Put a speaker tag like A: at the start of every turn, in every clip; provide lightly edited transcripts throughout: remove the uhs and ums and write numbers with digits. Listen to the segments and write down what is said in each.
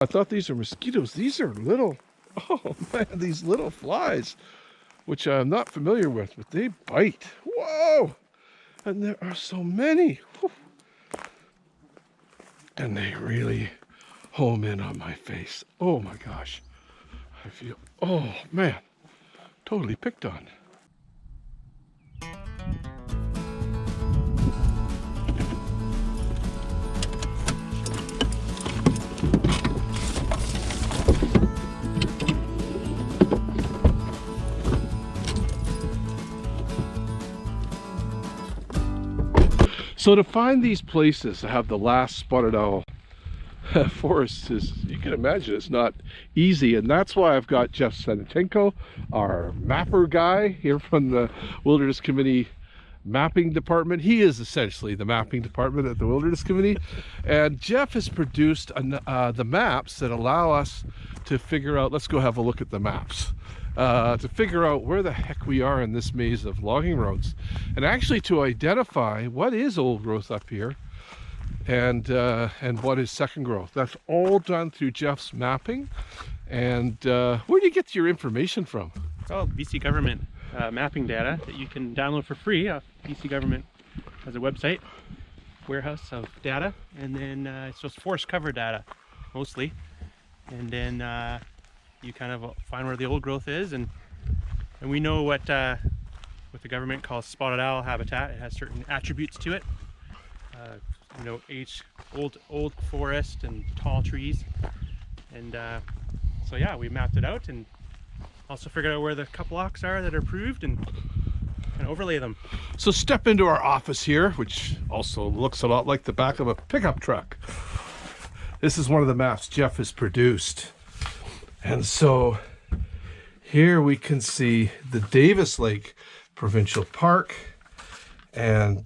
A: I thought these are mosquitoes. These are little, oh man, these little flies, which I'm not familiar with, but they bite. Whoa! And there are so many. Whew. And they really home in on my face. Oh my gosh. I feel, oh man, totally picked on. So to find these places that have the last spotted owl forests is, you can imagine, it's not easy, and that's why I've got Jeff San Tanco, our mapper guy here from the Wilderness Committee mapping department. He is essentially the mapping department at the Wilderness Committee, and Jeff has produced the maps that allow us to figure out, let's go have a look at the maps, to figure out where the heck we are in this maze of logging roads, and actually to identify what is old growth up here and what is second growth. That's all done through Jeff's mapping. And where do you get your information from?
B: Oh, BC government mapping data that you can download for free. BC government has a website, warehouse of data, and then it's just forest cover data mostly. And then you kind of find where the old growth is, and we know what the government calls spotted owl habitat. It has certain attributes to it. You know, old forest and tall trees, and so yeah, we mapped it out and also figured out where the couple blocks are that are approved and overlay them.
A: So step into our office here, which also looks a lot like the back of a pickup truck. This is one of the maps Jeff has produced, and so here we can see the Davis Lake Provincial Park, and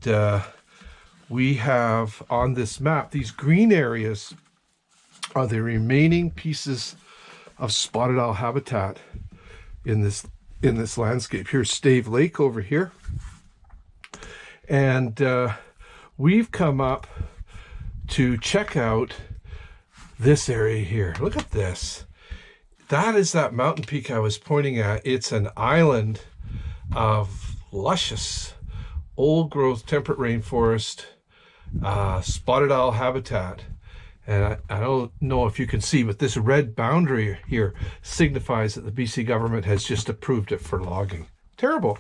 A: we have on this map, these green areas are the remaining pieces of spotted owl habitat in this landscape. Here's Stave Lake over here, and we've come up to check out this area here. Look at this. That is that mountain peak I was pointing at. It's an island of luscious old growth temperate rainforest, spotted owl habitat. And I don't know if you can see, but this red boundary here signifies that the BC government has just approved it for logging. Terrible.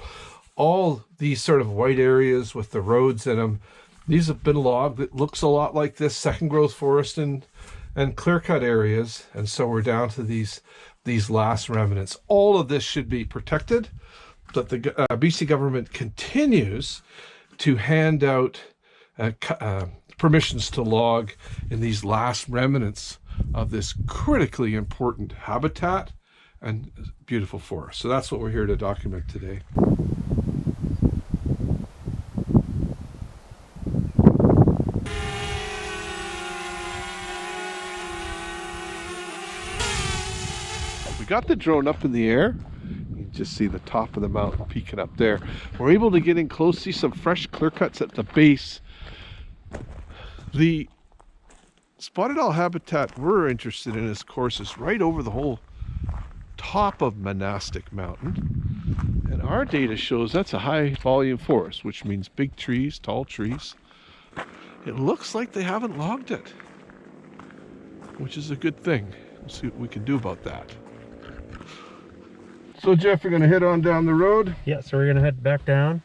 A: All these sort of white areas with the roads in them, these have been logged. It looks a lot like this second growth forest and clear cut areas. And so we're down to these last remnants. All of this should be protected, but the BC government continues to hand out permissions to log in these last remnants of this critically important habitat and beautiful forest. So that's what we're here to document today. We got the drone up in the air. You can just see the top of the mountain peeking up there. We're able to get in close, see some fresh clear cuts at the base. The spotted owl habitat we're interested in, of course, is right over the whole top of Monastic Mountain. And our data shows that's a high volume forest, which means big trees, tall trees. It looks like they haven't logged it, which is a good thing. We'll see what we can do about that. So Jeff, you're going to head on down the road?
B: Yeah, so we're going to head back down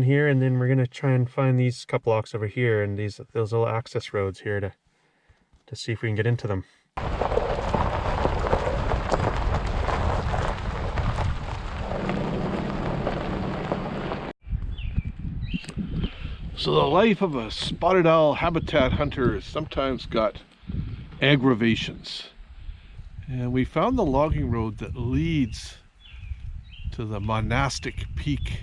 B: here, and then we're going to try and find these couple blocks over here and those little access roads here to see if we can get into them.
A: So the life of a spotted owl habitat hunter has sometimes got aggravations. And we found the logging road that leads to the Monastic Peak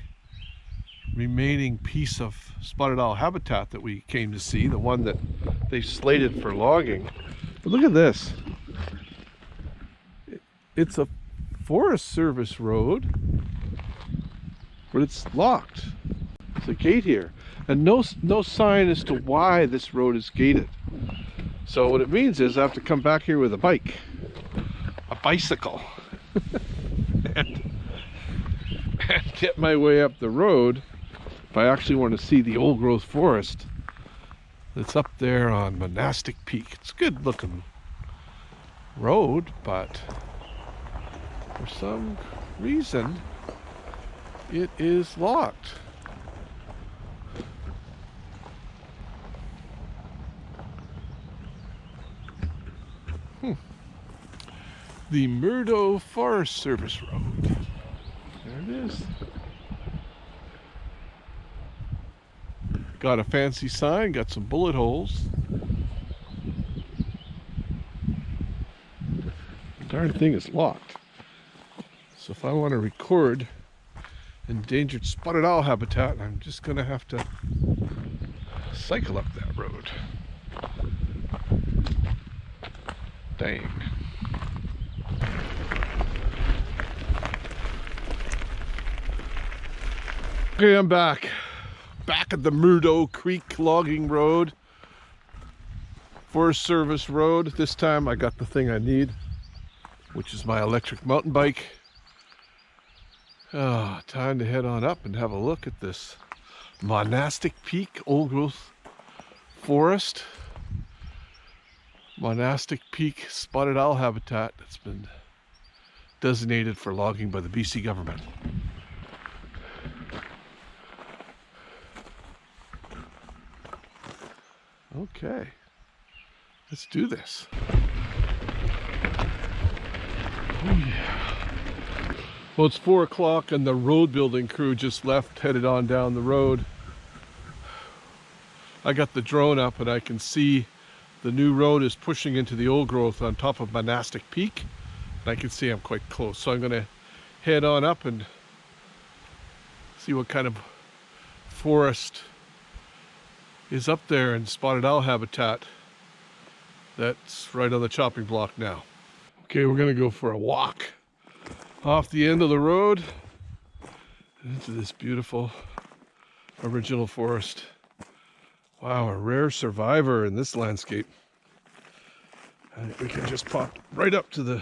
A: remaining piece of spotted owl habitat that we came to see, the one that they slated for logging. But look at this. It's a Forest Service road, but it's locked. There's a gate here, and no sign as to why this road is gated. So what it means is I have to come back here with a bicycle, and get my way up the road if I actually want to see the old growth forest that's up there on Monastic Peak. It's a good looking road, but for some reason it is locked. The Murdo Forest Service Road. There it is. Got a fancy sign, got some bullet holes. The darn thing is locked. So if I want to record endangered spotted owl habitat, I'm just going to have to cycle up that road. Dang. Okay, I'm back at the Murdo Creek Logging Road, Forest Service Road. This time I got the thing I need, which is my electric mountain bike. Time to head on up and have a look at this Monastic Peak old growth forest. Monastic Peak spotted owl habitat that's been designated for logging by the BC government. Okay, let's do this. Oh yeah. Well, it's 4 o'clock and the road building crew just left, headed on down the road. I got the drone up and I can see the new road is pushing into the old growth on top of Monastic Peak. And I can see I'm quite close. So I'm gonna head on up and see what kind of forest is up there in spotted owl habitat. That's right on the chopping block now. Okay, we're gonna go for a walk off the end of the road into this beautiful original forest. Wow, a rare survivor in this landscape. I think we can just pop right up to the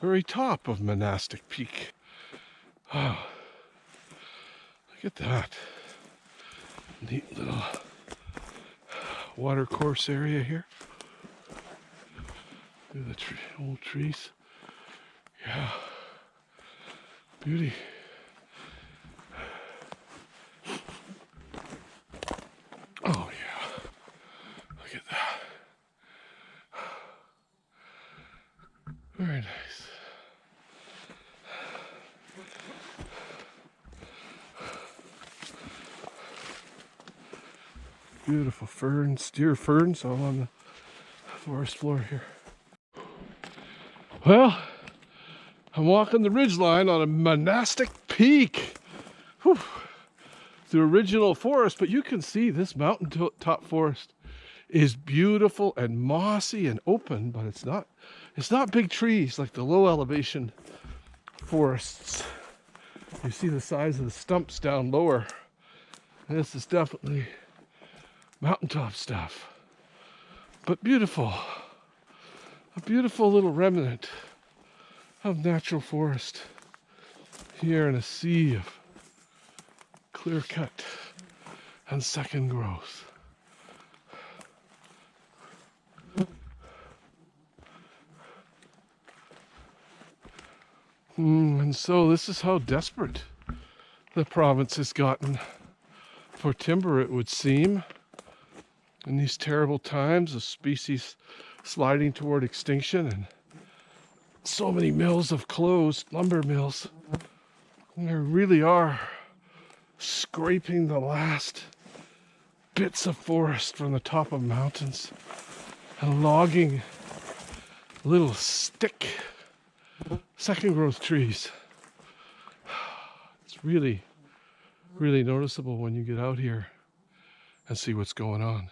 A: very top of Monastic Peak. Wow, look at that. Neat little water course area here. Look at the old trees. Yeah, beauty. Oh yeah, look at that. Very nice. Beautiful ferns, deer ferns all on the forest floor here. Well, I'm walking the ridgeline on a Monastic Peak. Whew. The original forest, but you can see this mountain top forest is beautiful and mossy and open, but it's not big trees like the low elevation forests. You see the size of the stumps down lower. This is definitely mountaintop stuff, but beautiful. A beautiful little remnant of natural forest here in a sea of clear cut and second growth. And so this is how desperate the province has gotten for timber, it would seem. In these terrible times of species sliding toward extinction, and so many mills have closed, lumber mills. And they really are scraping the last bits of forest from the top of mountains and logging little stick second growth trees. It's really, really noticeable when you get out here and see what's going on.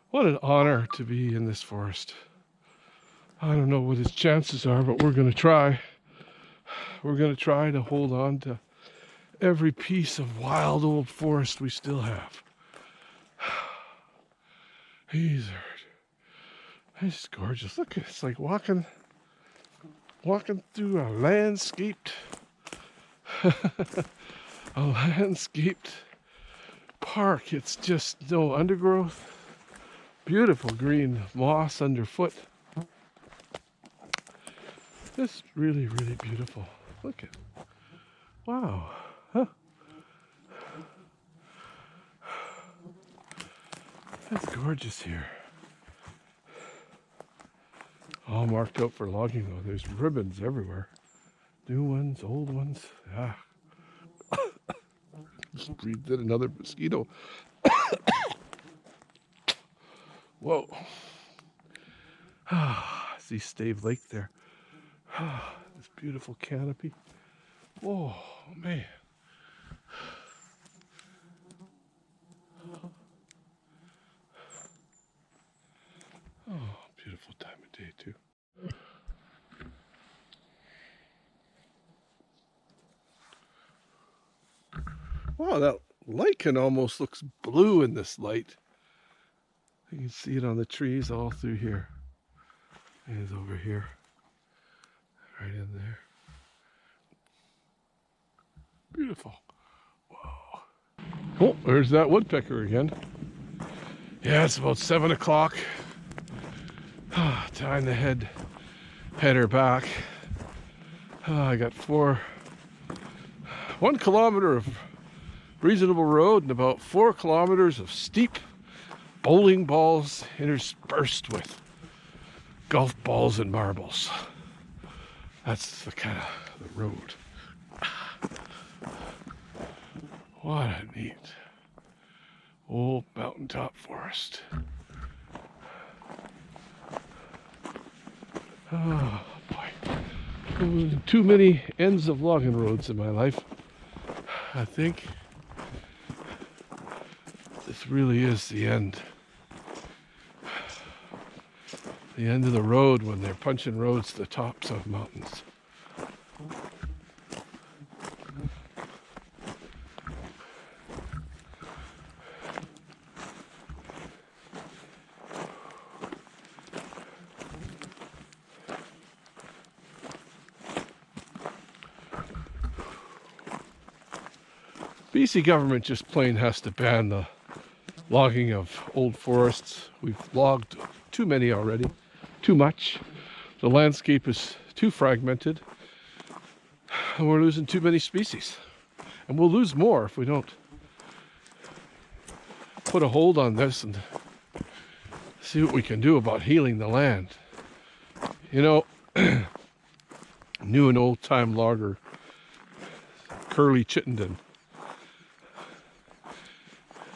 A: What an honor to be in this forest. I don't know what its chances are, but we're going to try. We're going to try to hold on to every piece of wild old forest we still have. These are just gorgeous. Look, it's like walking through a landscaped park. It's just no undergrowth, beautiful green moss underfoot. Just really, really beautiful. Look at, wow, huh? That's gorgeous here. All marked out for logging though. There's ribbons everywhere. New ones, old ones. Yeah. Just breathed in another mosquito. Whoa. See Stave Lake there. This beautiful canopy. Whoa, man. Oh, beautiful time of day too. Wow, that lichen almost looks blue in this light. You can see it on the trees all through here. And over here. Right in there. Beautiful. Whoa. Oh, there's that woodpecker again. Yeah, it's about 7 o'clock. Time to head her back. I got 1 kilometer of reasonable road and about 4 kilometers of steep bowling balls interspersed with golf balls and marbles. That's the kind of the road. What a neat old mountaintop forest. Oh boy. Too many ends of logging roads in my life. I think this really is the end. The end of the road when they're punching roads to the tops of mountains. BC government just plain has to ban the logging of old forests. We've logged too many already, too much. The landscape is too fragmented, and we're losing too many species. And we'll lose more if we don't put a hold on this and see what we can do about healing the land. You know, new and old time logger Curly Chittenden.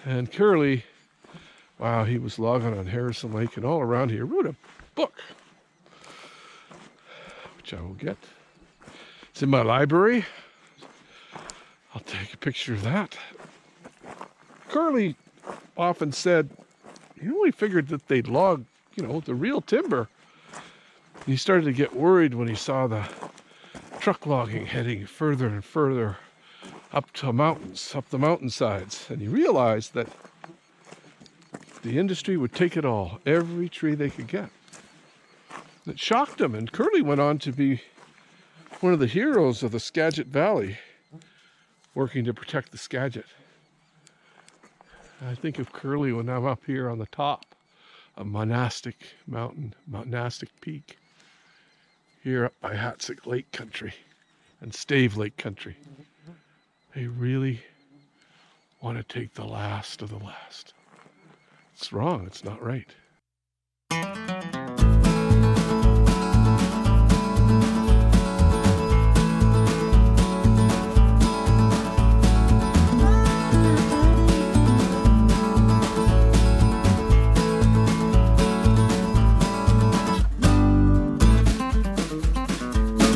A: And Curly, wow, he was logging on Harrison Lake and all around here. Wrote a book, which I will get. It's in my library. I'll take a picture of that. Curly often said he only figured that they'd log, the real timber. And he started to get worried when he saw the truck logging heading further and further up to mountains, up the mountainsides. And he realized that the industry would take it all, every tree they could get. It shocked him, and Curly went on to be one of the heroes of the Skagit Valley, working to protect the Skagit. I think of Curly when I'm up here on the top of Monastic Mountain, Monastic Peak, here up by Hatzick Lake Country and Stave Lake Country. They really want to take the last of the last. It's wrong, it's not right.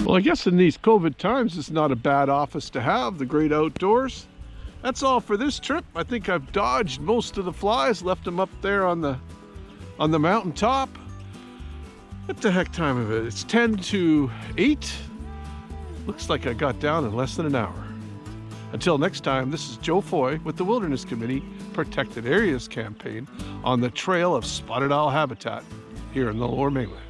A: Well, I guess in these COVID times, it's not a bad office to have, the great outdoors. That's all for this trip. I think I've dodged most of the flies, left them up there on the mountaintop. What the heck time of it? It's 10 to 8. Looks like I got down in less than an hour. Until next time, this is Joe Foy with the Wilderness Committee Protected Areas Campaign on the trail of spotted owl habitat here in the Lower Mainland.